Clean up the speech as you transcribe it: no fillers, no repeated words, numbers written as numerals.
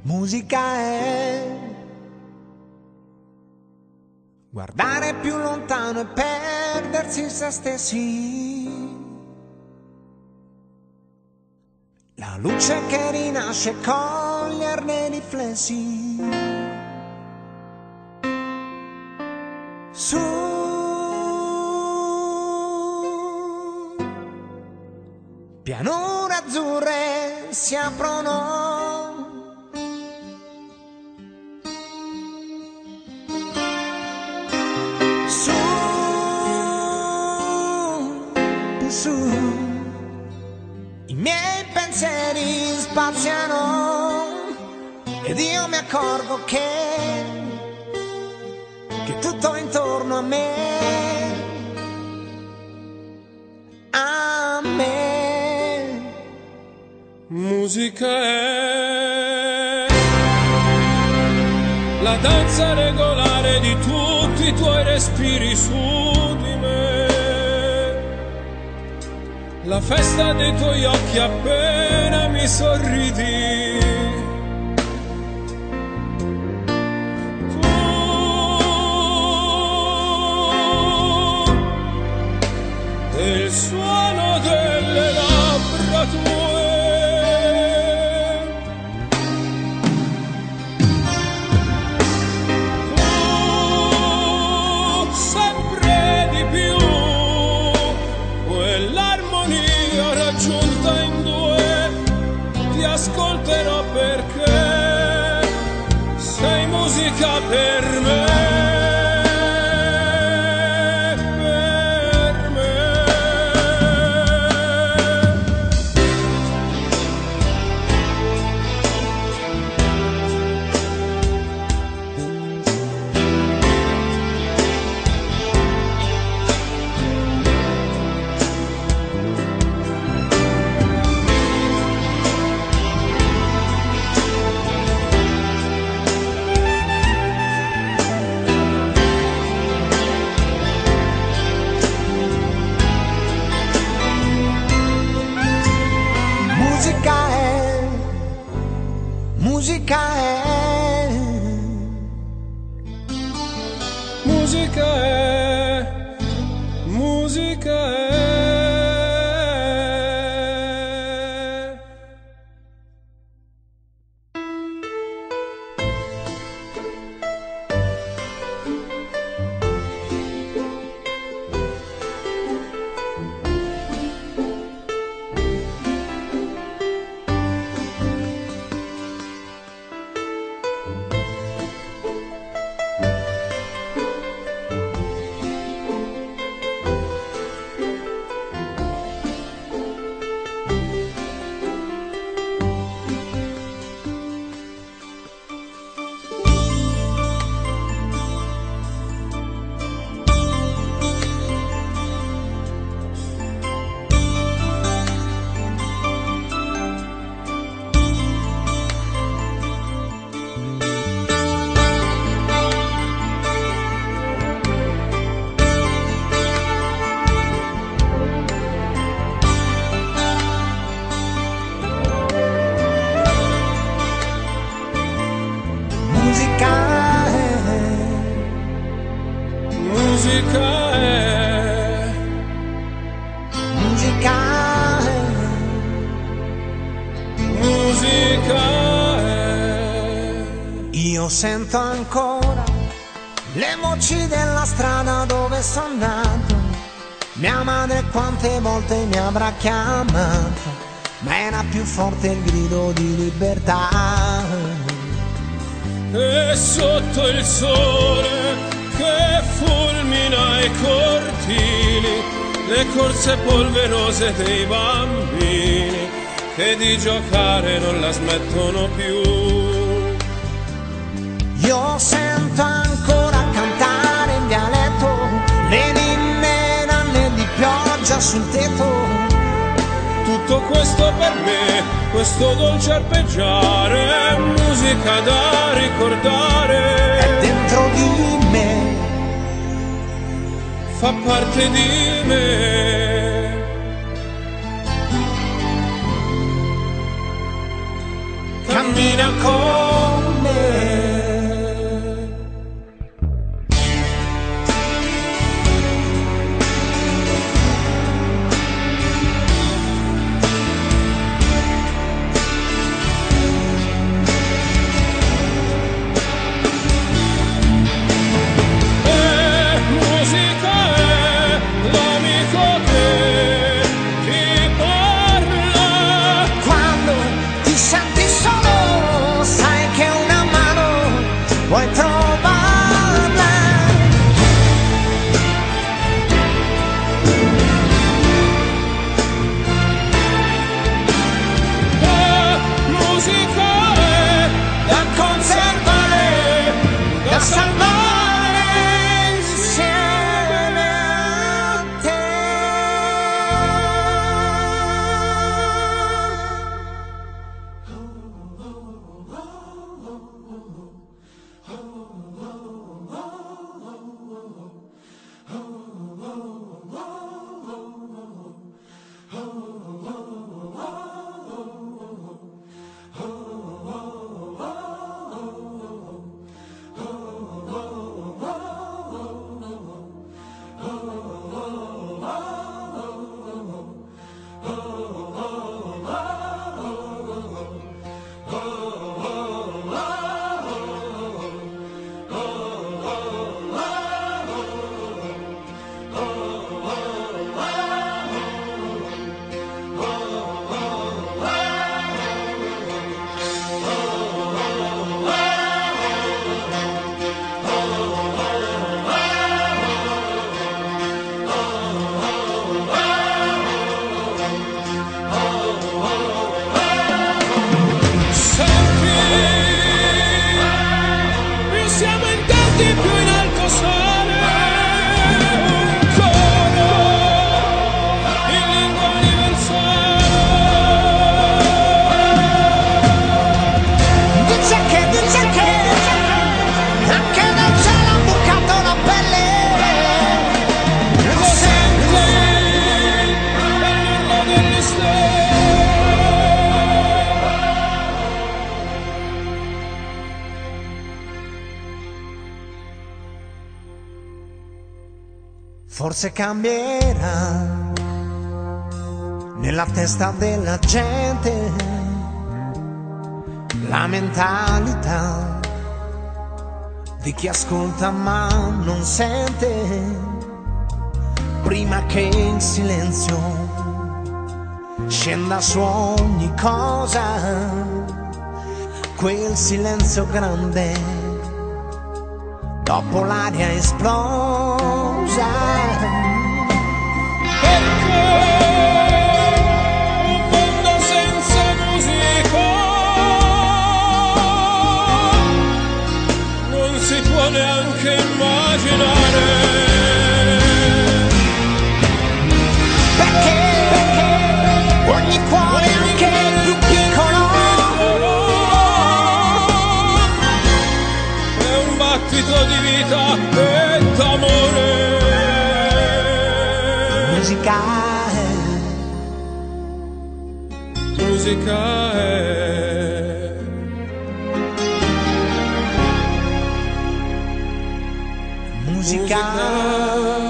Musica è guardare più lontano e perdersi in se stessi. La luce che rinasce e coglierne i riflessi. Su pianure azzurre si aprono. Su, i miei pensieri spaziano ed io mi accorgo che tutto intorno a me, musica è la danza regolare di tutti i tuoi respiri su di me. La festa dei tuoi occhi appena mi sorridi. Tu, e il suono delle labbra tue. Tu, sempre di più, quell'armonia raggiunta in due, ti ascolterò perché sei musica per me. Musica è, musica è, musica è. Musica è, musica è, musica è. Io sento ancora le voci della strada dove sono nato. Mia madre quante volte mi avrà chiamato, ma era più forte il grido di libertà. E sotto il sole che fulmina i cortili, le corse polverose dei bambini che di giocare non la smettono più. Io sento ancora cantare in dialetto le ninne nanne di pioggia sul tetto. Tutto questo per me, questo dolce arpeggiare, è musica da ricordare. È dentro di me, fa parte di me. Cammina ancora forse cambierà nella testa della gente la mentalità di chi ascolta ma non sente, prima che il silenzio scenda su ogni cosa, quel silenzio grande dopo l'aria esplosa. Perché un mondo senza musica non si può neanche immaginare. Perché ogni cuore, anche il più piccolo, è un battito di vita e d'amore. musica è, Musica è, musica musica